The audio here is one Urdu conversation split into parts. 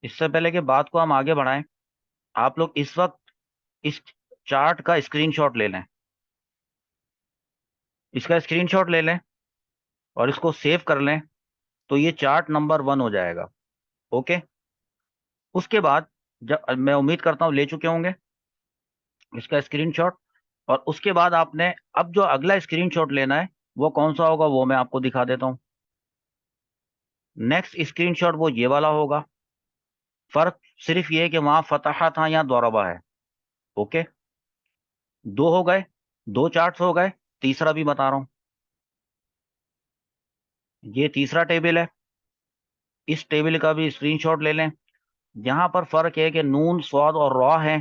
اس سے پہلے کہ بات کو ہم آگے بڑھائیں، آپ لوگ اس وقت اس چارٹ کا اسکرین شاٹ لے لیں، اس کا اسکرین شاٹ لے لیں اور اس کو سیو کر لیں، تو یہ چارٹ نمبر 1 ہو جائے گا. اوکے. اس کے بعد جب میں امید کرتا ہوں لے چکے ہوں گے اس کا اسکرین شاٹ، اور اس کے بعد آپ نے اب جو اگلا اسکرین شاٹ لینا ہے وہ کون سا ہوگا وہ میں آپ کو دکھا دیتا ہوں. نیکسٹ اسکرین شاٹ وہ یہ والا ہوگا. فرق صرف یہ کہ وہاں فتحہ تھا یا ضربہ ہے. اوکے. 2 ہو گئے، 2 چارٹس ہو گئے، تیسرا بھی بتا رہا ہوں. یہ تیسرا ٹیبل ہے، اس ٹیبل کا بھی اسکرین شاٹ لے لیں. یہاں پر فرق ہے کہ نون، صاد اور را ہے.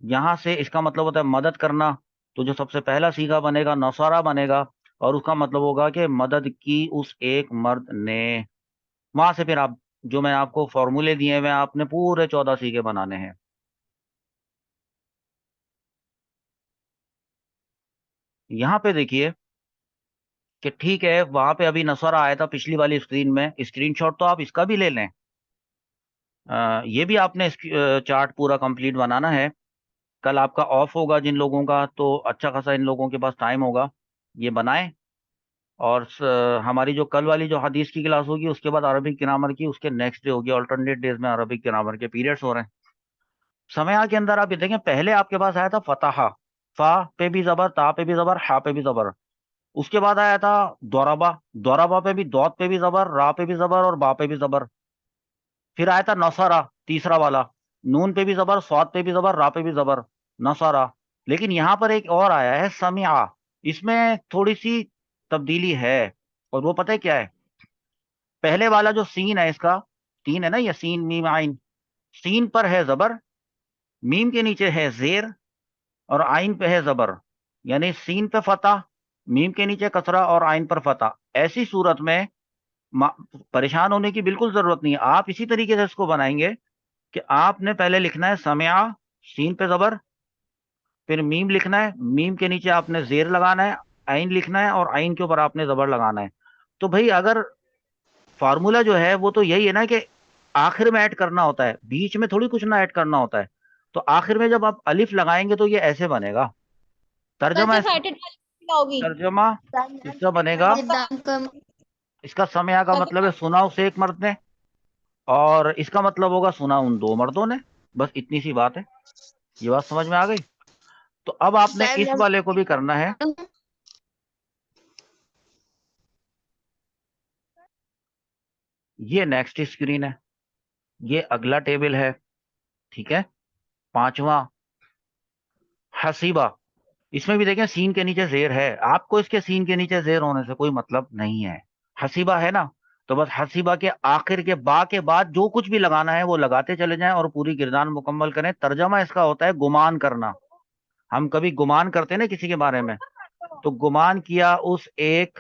یہاں سے اس کا مطلب ہوتا ہے مدد کرنا، تو جو سب سے پہلا صیغہ بنے گا نصارہ بنے گا، اور اس کا مطلب ہوگا کہ مدد کی اس ایک مرد نے. وہاں سے پھر آپ جو میں آپ کو فارمولے دیے ہوئے آپ نے پورے 14 صیغے بنانے ہیں. یہاں پہ دیکھیے کہ ٹھیک ہے وہاں پہ ابھی نصارہ آیا تھا پچھلی والی اسکرین میں، اسکرین شاٹ تو آپ اس کا بھی لے لیں. یہ بھی آپ نے چارٹ پورا کمپلیٹ بنانا ہے. کل آپ کا آف ہوگا جن لوگوں کا، تو اچھا خاصا ان لوگوں کے پاس ٹائم ہوگا، یہ بنائیں. اور ہماری جو کل والی جو حدیث کی کلاس ہوگی اس کے بعد عربک گرامر کی اس کے نیکسٹ ڈے ہوگی. آلٹرنیٹ ڈیز میں عربک گرامر کے پیریڈز ہو رہے ہیں. سمیا کے اندر آپ یہ دیکھیں پہلے آپ کے پاس آیا تھا فتحہ، فا پہ بھی زبر، تا پہ بھی زبر، ہا پہ بھی زبر. اس کے بعد آیا تھا دوربا، دوربا پہ بھی، دوت پہ بھی زبر، را پہ بھی زبر اور با پہ بھی زبر. پھر آیا تھا نصارہ، تیسرا والا، نون پہ بھی زبر، سواد پہ بھی زبر، را پہ بھی زبر، نصارہ. لیکن یہاں پر ایک اور آیا ہے سمعہ، اس میں تھوڑی سی تبدیلی ہے، اور وہ پتہ ہے کیا ہے؟ پہلے والا جو سین ہے، اس کا 3 ہے نا، یہ سین میم عین، سین پر ہے زبر، میم کے نیچے ہے زیر، اور عین پہ ہے زبر. یعنی سین پہ فتح، میم کے نیچے کسرہ اور عین پر فتح. ایسی صورت میں پریشان ہونے کی بالکل ضرورت نہیں ہے. آپ اسی طریقے سے اس کو بنائیں گے کہ آپ نے پہلے لکھنا ہے سمعہ، سین پہ زبر، پھر میم لکھنا ہے، میم کے نیچے آپ نے زیر لگانا ہے، عین لکھنا ہے، اور عین کے اوپر آپ نے زبر لگانا ہے. تو بھئی اگر فارمولا جو ہے وہ تو یہی ہے نا کہ آخر میں ایڈ کرنا ہوتا ہے، بیچ میں تھوڑی کچھ نہ ایڈ کرنا ہوتا ہے. تو آخر میں جب آپ الف لگائیں گے تو یہ ایسے بنے گا. ترجمہ ہوگی ترجمہ اس کا بنے گا، اس کا سمعہ کا مطلب ہے سنا اسے ایک مرد نے، اور اس کا مطلب ہوگا سنا ان 2 مردوں نے. بس اتنی سی بات ہے. یہ بات سمجھ میں آ گئی؟ تو اب آپ نے اس والے کو بھی کرنا ہے. یہ نیکسٹ اسکرین ہے، یہ اگلا ٹیبل ہے. ٹھیک ہے. 5واں حسیبہ. اس میں بھی دیکھیں سین کے نیچے زیر ہے. آپ کو اس کے سین کے نیچے زیر ہونے سے کوئی مطلب نہیں ہے. حسیبہ ہے نا، تو بس حسیبہ کے آخر کے با کے بعد جو کچھ بھی لگانا ہے وہ لگاتے چلے جائیں اور پوری گردان مکمل کریں. ترجمہ اس کا ہوتا ہے گمان کرنا. ہم کبھی گمان کرتے ہیں نا کسی کے بارے میں، تو گمان کیا اس ایک،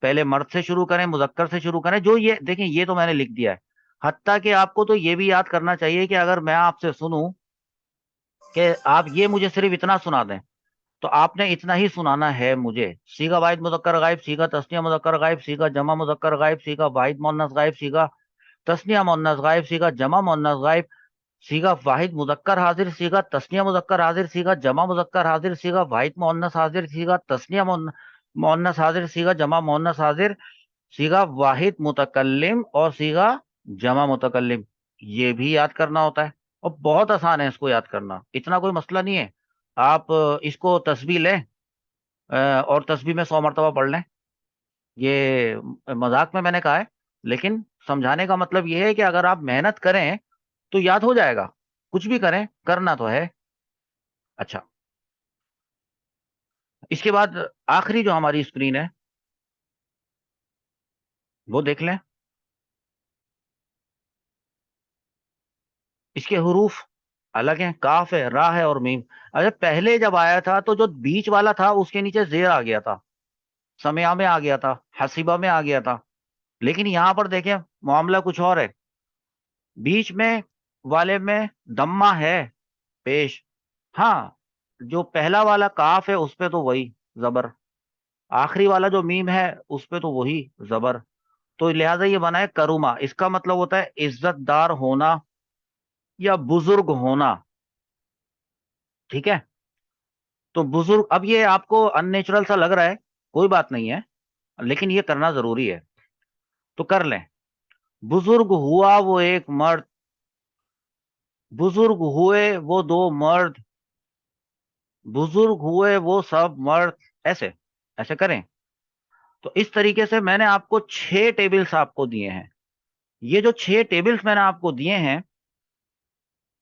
پہلے مرد سے شروع کریں، مذکر سے شروع کریں. جو یہ دیکھیں یہ تو میں نے لکھ دیا ہے. حتیٰ کہ آپ کو تو یہ بھی یاد کرنا چاہیے کہ اگر میں آپ سے سنوں کہ آپ یہ مجھے صرف اتنا سنا دیں، تو آپ نے اتنا ہی سنانا ہے مجھے. صیغہ واحد مذکر غائب، صیغہ تثنیہ مذکر غائب، صیغہ جمع مذکر غائب، صیغہ واحد مؤنث غائب، صیغہ تثنیہ مؤنث غائب، صیغہ جمع مؤنث غائب، صیغہ واحد مذکر حاضر، صیغہ تثنیہ مذکر حاضر، صیغہ جمع مذکر حاضر، صیغہ واحد مؤنث حاضر، صیغہ تثنیہ مؤنث حاضر، صیغہ جمع مؤنث حاضر، صیغہ واحد متکلم اور صیغہ جمع متکلم. یہ بھی یاد کرنا ہوتا ہے، اور بہت آسان ہے اس کو یاد کرنا، اتنا کوئی مسئلہ نہیں ہے. آپ اس کو تسبیح لیں اور تسبیح میں 100 مرتبہ پڑھ لیں. یہ مذاق میں نے کہا ہے، لیکن سمجھانے کا مطلب یہ ہے کہ اگر آپ محنت کریں تو یاد ہو جائے گا. کچھ بھی کریں، کرنا تو ہے. اچھا، اس کے بعد آخری جو ہماری اسکرین ہے وہ دیکھ لیں. اس کے حروف الگ ہیں، کاف ہے، را ہے اور میم. اچھا، پہلے جب آیا تھا تو جو بیچ والا تھا اس کے نیچے زیر آ گیا تھا، سمعہ میں آ گیا تھا، حسیبہ میں آ گیا تھا. لیکن یہاں پر دیکھیں معاملہ کچھ اور ہے. بیچ میں والے میں دمہ ہے پیش. ہاں، جو پہلا والا کاف ہے اس پہ تو وہی زبر، آخری والا جو میم ہے اس پہ تو وہی زبر. تو لہٰذا یہ بنا ہے کروما. اس کا مطلب ہوتا ہے عزت دار ہونا یا بزرگ ہونا. ٹھیک ہے. تو بزرگ, اب یہ آپ کو ان نیچرل سا لگ رہا ہے, کوئی بات نہیں ہے, لیکن یہ کرنا ضروری ہے, تو کر لیں. بزرگ ہوا وہ ایک مرد, بزرگ ہوئے وہ دو مرد, بزرگ ہوئے وہ سب مرد. ایسے ایسے کریں. تو اس طریقے سے میں نے آپ کو 6 ٹیبلز آپ کو دیے ہیں. یہ جو 6 ٹیبلز میں نے آپ کو دیے ہیں,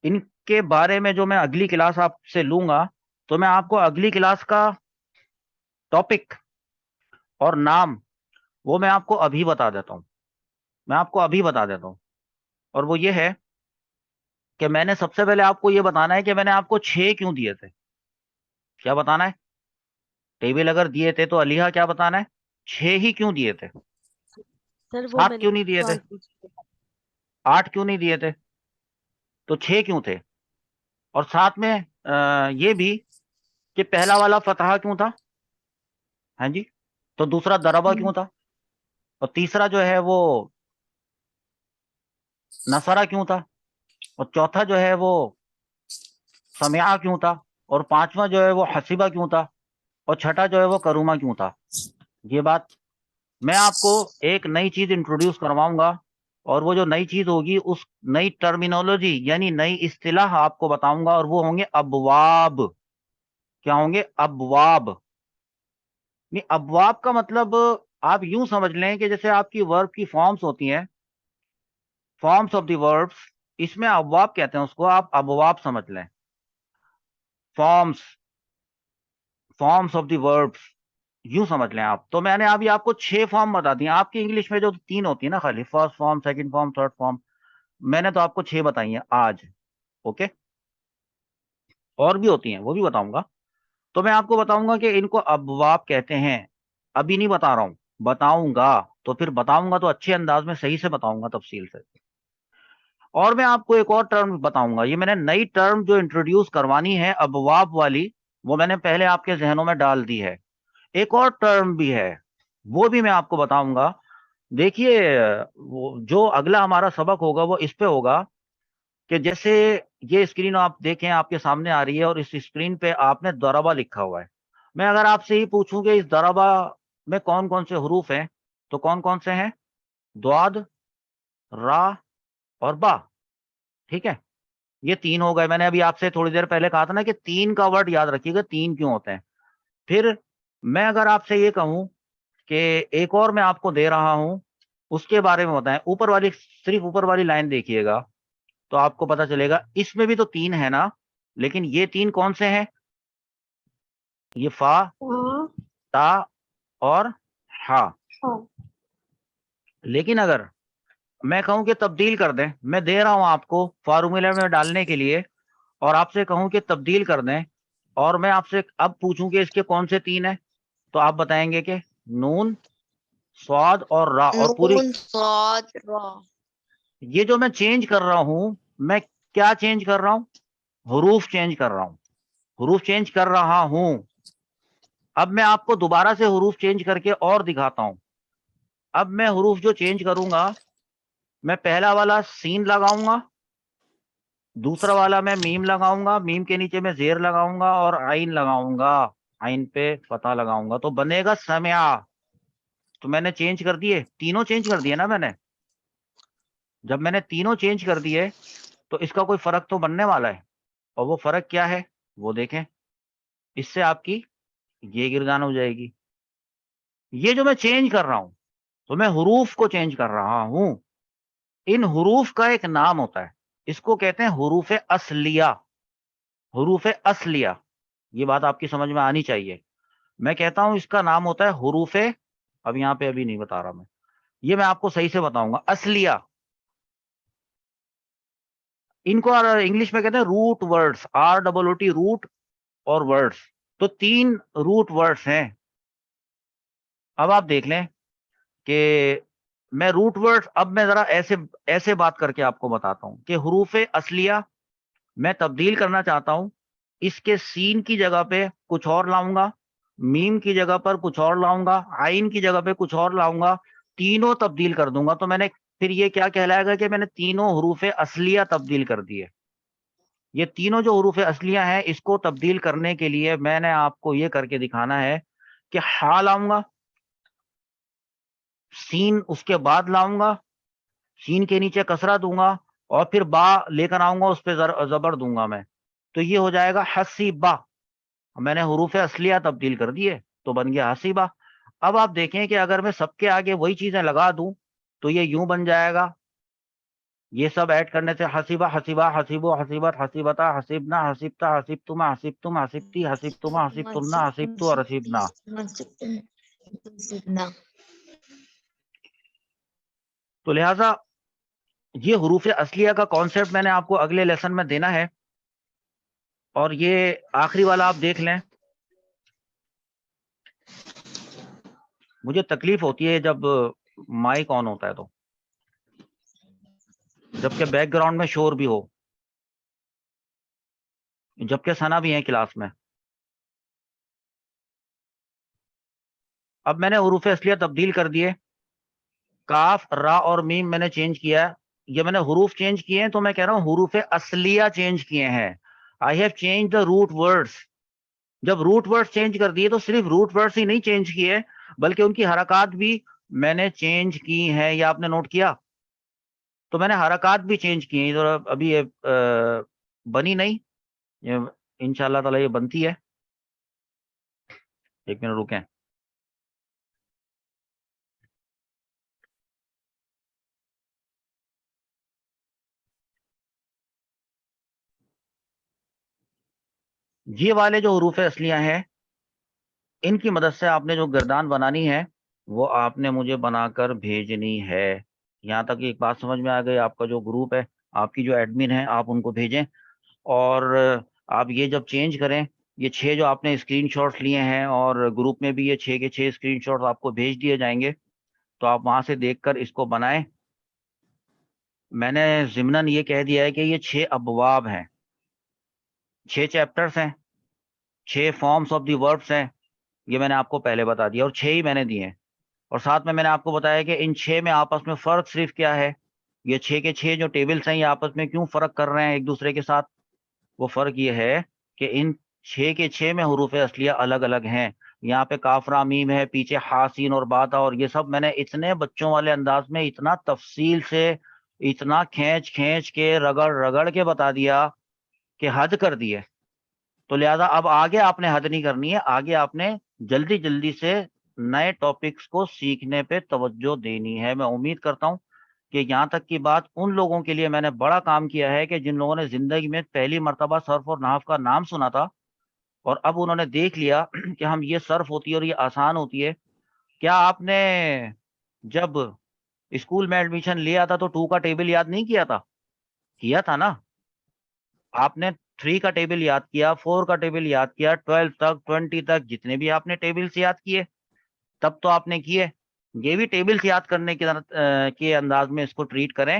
ان کے بارے میں جو میں اگلی کلاس آپ سے لوں گا, تو میں آپ کو اگلی کلاس کا ٹاپک اور نام وہ میں آپ کو ابھی بتا دیتا ہوں. میں آپ کو ابھی بتا دیتا ہوں. اور وہ یہ ہے کہ میں نے سب سے پہلے آپ کو یہ بتانا ہے کہ میں نے آپ کو 6 کیوں دیے تھے. کیا بتانا ہے؟ ٹیبل اگر دیے تھے تو علیحہ کیا بتانا ہے؟ 6 ہی کیوں دیے تھے؟ سر وہ 7 میں نے کیوں نہیں دیے تھے؟ سوال پوچھا تھا. 8 کیوں نہیں دیے تھے؟ تو 6 کیوں تھے؟ اور ساتھ میں یہ بھی کہ پہلا والا فتحہ کیوں تھا؟ ہاں جی. تو دوسرا ضربہ کیوں تھا؟ اور تیسرا جو ہے وہ نصرہ کیوں تھا؟ اور چوتھا جو ہے وہ سمعہ کیوں تھا؟ اور پانچواں جو ہے وہ حسیبہ کیوں تھا؟ اور چھٹا جو ہے وہ کروما کیوں تھا؟ یہ بات میں آپ کو ایک نئی چیز انٹروڈیوس کرواؤں گا, اور وہ جو نئی چیز ہوگی اس نئی ٹرمینالوجی یعنی نئی اصطلاح آپ کو بتاؤں گا, اور وہ ہوں گے ابواب. کیا ہوں گے؟ ابواب. نہیں, ابواب کا مطلب آپ یوں سمجھ لیں کہ جیسے آپ کی ورب کی فارمز ہوتی ہیں, فارمز آف دی وربس, اس میں ابواب کہتے ہیں اس کو, آپ ابواب سمجھ لیں. فارمز آف دی وربس یوں سمجھ لیں آپ. تو میں نے ابھی آپ کو 6 فارم بتا دی. آپ کی انگلش میں جو 3 ہوتی ہے نا خالی, first form, second form, third form, میں نے تو آپ کو 6 بتائی ہیں آج. اوکے, اور بھی ہوتی ہیں وہ بھی بتاؤں گا. تو میں آپ کو بتاؤں گا کہ ان کو ابواب کہتے ہیں. ابھی نہیں بتا رہا ہوں, بتاؤں گا. تو پھر بتاؤں گا تو اچھے انداز میں صحیح سے بتاؤں گا, تفصیل سے. اور میں آپ کو ایک اور ٹرم بتاؤں گا. یہ میں نے نئی ٹرم جو انٹروڈیوس کروانی ہے ابواب والی, وہ میں نے پہلے آپ کے ذہنوں میں ڈال دی ہے. ایک اور ٹرم بھی ہے, وہ بھی میں آپ کو بتاؤں گا. دیکھیے, جو اگلا ہمارا سبق ہوگا وہ اس پہ ہوگا کہ جیسے یہ اسکرین آپ دیکھیں آپ کے سامنے آ رہی ہے, اور اس اسکرین پہ آپ نے ضربہ لکھا ہوا ہے. میں اگر آپ سے ہی پوچھوں کہ اس ضربہ میں کون کون سے حروف ہیں, تو کون کون سے ہیں؟ ضاد, را اور با. ٹھیک ہے, یہ 3 ہو گئے. میں نے ابھی آپ سے تھوڑی دیر پہلے کہا تھا نا کہ 3 کا ورڈ یاد رکھیے گا, 3 کیوں ہوتے ہیں. پھر میں اگر آپ سے یہ کہوں کہ ایک اور میں آپ کو دے رہا ہوں, اس کے بارے میں بتائیں. اوپر والی, صرف اوپر والی لائن دیکھیے گا تو آپ کو پتا چلے گا. اس میں بھی تو 3 ہے نا, لیکن یہ 3 کون سے ہیں؟ یہ فا, تا اور ہا. لیکن اگر میں کہوں کہ تبدیل کر دیں, میں دے رہا ہوں آپ کو فارمولہ میں ڈالنے کے لیے, اور آپ سے کہوں کہ تبدیل کر دیں, اور میں آپ سے اب پوچھوں کہ اس کے کون سے 3 ہیں, تو آپ بتائیں گے کہ نون, صاد اور را. اور پوری نون صاد را. یہ جو میں چینج کر رہا ہوں, میں کیا چینج کر رہا ہوں؟ حروف چینج کر رہا ہوں, حروف چینج کر رہا ہوں. اب میں آپ کو دوبارہ سے حروف چینج کر کے اور دکھاتا ہوں. اب میں حروف جو چینج کروں گا, میں پہلا والا سین لگاؤں گا, دوسرا والا میں میم لگاؤں گا, میم کے نیچے میں زیر لگاؤں گا, اور عین لگاؤں گا, عین پہ فتح لگاؤں گا, تو بنے گا سمع. تو میں نے چینج کر دیے, تینوں چینج کر دیے نا میں نے. جب میں نے تینوں چینج کر دیے تو اس کا کوئی فرق تو بننے والا ہے, اور وہ فرق کیا ہے وہ دیکھیں. اس سے آپ کی یہ گردان ہو جائے گی. یہ جو میں چینج کر رہا ہوں, تو میں حروف کو چینج کر رہا ہوں. ان حروف کا ایک نام ہوتا ہے, اس کو کہتے ہیں حروف اصلیہ. حروف اصلیہ, یہ بات آپ کی سمجھ میں آنی چاہیے. میں کہتا ہوں اس کا نام ہوتا ہے حروف, اب یہاں پہ ابھی نہیں بتا رہا میں, یہ میں آپ کو صحیح سے بتاؤں گا. اصلیہ, ان کو انگلش میں کہتے ہیں روٹ ورڈز, ROOT, روٹ اور ورڈز. تو 3 روٹ ورڈز ہیں. اب آپ دیکھ لیں کہ میں روٹ ورڈ, اب میں ذرا ایسے بات کر کے آپ کو بتاتا ہوں کہ حروف اصلیہ میں تبدیل کرنا چاہتا ہوں. اس کے سین کی جگہ پہ کچھ اور لاؤں گا, میم کی جگہ پر کچھ اور لاؤں گا, عین کی جگہ پہ کچھ اور لاؤں گا, تینوں تبدیل کر دوں گا تو میں نے پھر یہ کیا کہلائے گا کہ میں نے تینوں حروف اصلیہ تبدیل کر دیے. یہ تینوں جو حروف اصلیہ ہیں اس کو تبدیل کرنے کے لیے میں نے آپ کو یہ کر کے دکھانا ہے کہ ہا لاؤں گا, سین اس کے بعد لاؤں گا, سین کے نیچے کسرہ دوں گا, اور پھر با لے کر آؤں گا, اس پہ زبر دوں گا میں, تو یہ ہو جائے گا حسیبہ. میں نے حروف اصلیہ تبدیل کر دیے تو بن گیا حسیبہ. اب آپ دیکھیں کہ اگر میں سب کے آگے وہی چیزیں لگا دوں تو یہ یوں بن جائے گا. یہ سب ایڈ کرنے سے حسیبہ, حسیبہ, حسیبو, حسیبت, حسیبتا, حسیبنا, حسیبتا, حسیبتما, حسیبتم, حسیبتی, حسیبتما, حسیبتمنا, حسیبتو اور حسیبنا. تو لہٰذا یہ حروف اصلیہ کا کانسیپٹ میں نے آپ کو اگلے لیسن میں دینا ہے. اور یہ آخری والا آپ دیکھ لیں. مجھے تکلیف ہوتی ہے جب مائک آن ہوتا ہے تو, جبکہ بیک گراؤنڈ میں شور بھی ہو, جبکہ ثنا بھی ہیں کلاس میں. اب میں نے حروف اصلیہ تبدیل کر دیے, کاف, را اور میم میں نے چینج کیا. یہ میں نے حروف چینج کیے ہیں تو میں کہہ رہا ہوں حروف اصلیہ چینج کیے ہیں. I have change the root words. جب روٹ ورڈ چینج کر دیے تو صرف روٹ ورڈس ہی نہیں چینج کیے بلکہ ان کی حرکات بھی میں نے چینج کی ہیں. یہ آپ نے نوٹ کیا؟ تو میں نے حرکات بھی چینج کی ہیں. ابھی یہ بنی نہیں, یہ انشاءاللہ تعالی یہ بنتی ہے. ایک منٹ رکیں. یہ والے جو حروف اصلیہ ہیں ان کی مدد سے آپ نے جو گردان بنانی ہے وہ آپ نے مجھے بنا کر بھیجنی ہے. یہاں تک ایک بات سمجھ میں آ گئی. آپ کا جو گروپ ہے, آپ کی جو ایڈمن ہے, آپ ان کو بھیجیں. اور آپ یہ جب چینج کریں, یہ 6 جو آپ نے اسکرین شاٹس لیے ہیں اور گروپ میں بھی یہ 6 کے 6 اسکرین شاٹس آپ کو بھیج دیے جائیں گے, تو آپ وہاں سے دیکھ کر اس کو بنائیں. میں نے ضمناً یہ کہہ دیا ہے کہ یہ 6 ابواب ہیں, 6 چیپٹرز ہیں, 6 فارمز آف دی وربس ہیں. یہ میں نے آپ کو پہلے بتا دیا, اور 6 ہی میں نے دیے ہیں. اور ساتھ میں نے آپ کو بتایا کہ ان 6 میں آپس میں فرق صرف کیا ہے. یہ 6 کے 6 جو ٹیبلز ہیں یہ آپس میں کیوں فرق کر رہے ہیں ایک دوسرے کے ساتھ. وہ فرق یہ ہے کہ ان 6 کے 6 میں حروف اصلیہ الگ الگ ہیں. یہاں پہ کاف را میم ہے, پیچھے ہا سین اور با تھا, اور یہ سب میں نے اتنے بچوں والے انداز میں اتنا تفصیل سے, اتنا کھینچ کھینچ کے, رگڑ رگڑ کے بتا دیا کہ حد کر دیے. تو لہذا اب آگے آپ نے حد نہیں کرنی ہے, آگے آپ نے جلدی جلدی سے نئے ٹاپکس کو سیکھنے پہ توجہ دینی ہے. میں امید کرتا ہوں کہ یہاں تک کی بات ان لوگوں کے لیے میں نے بڑا کام کیا ہے کہ جن لوگوں نے زندگی میں پہلی مرتبہ صرف اور نحو کا نام سنا تھا اور اب انہوں نے دیکھ لیا کہ ہم یہ صرف ہوتی ہے اور یہ آسان ہوتی ہے. کیا آپ نے جب اسکول میں ایڈمیشن لیا تھا تو 2 کا ٹیبل یاد نہیں کیا تھا؟ کیا تھا نا. آپ نے 3 کا ٹیبل یاد کیا, 4 کا ٹیبل یاد کیا, 12 تک 20 تک جتنے بھی آپ نے ٹیبلز یاد کیے تب تو آپ نے کیے. یہ بھی ٹیبلز یاد کرنے کے انداز میں اس کو ٹریٹ کریں.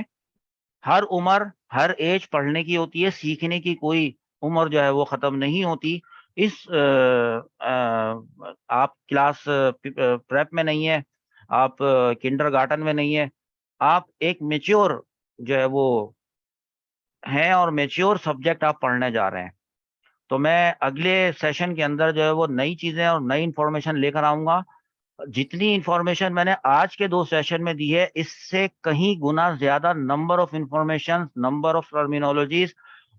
ہر عمر, ہر ایج پڑھنے کی ہوتی ہے, سیکھنے کی کوئی عمر جو ہے وہ ختم نہیں ہوتی. اس آپ کلاس پریپ میں نہیں ہے, آپ کنڈر گارٹن میں نہیں ہے, آپ ایک میچور جو ہے وہ ہیں اور میچور سبجیکٹ آپ پڑھنے جا رہے ہیں. تو میں اگلے سیشن کے اندر جو ہے وہ نئی چیزیں اور نئی انفارمیشن لے کر آؤں گا. جتنی انفارمیشن میں نے آج کے 2 سیشن میں دی ہے اس سے کہیں گنا زیادہ number of information, number of terminologies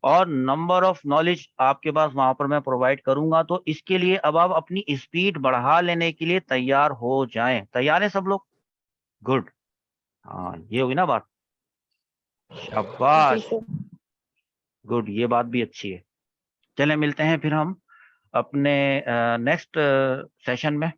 اور نمبر آف نالج آپ کے پاس وہاں پر میں پرووائڈ کروں گا. تو اس کے لیے اب آپ اپنی اسپیڈ بڑھا لینے کے لیے تیار ہو جائیں. تیار ہیں سب لوگ؟ گڈ. ہاں یہ ہوگی نا بات. شاباش, گڈ, یہ بات بھی اچھی ہے. چلیں ملتے ہیں پھر ہم اپنے نیکسٹ سیشن میں.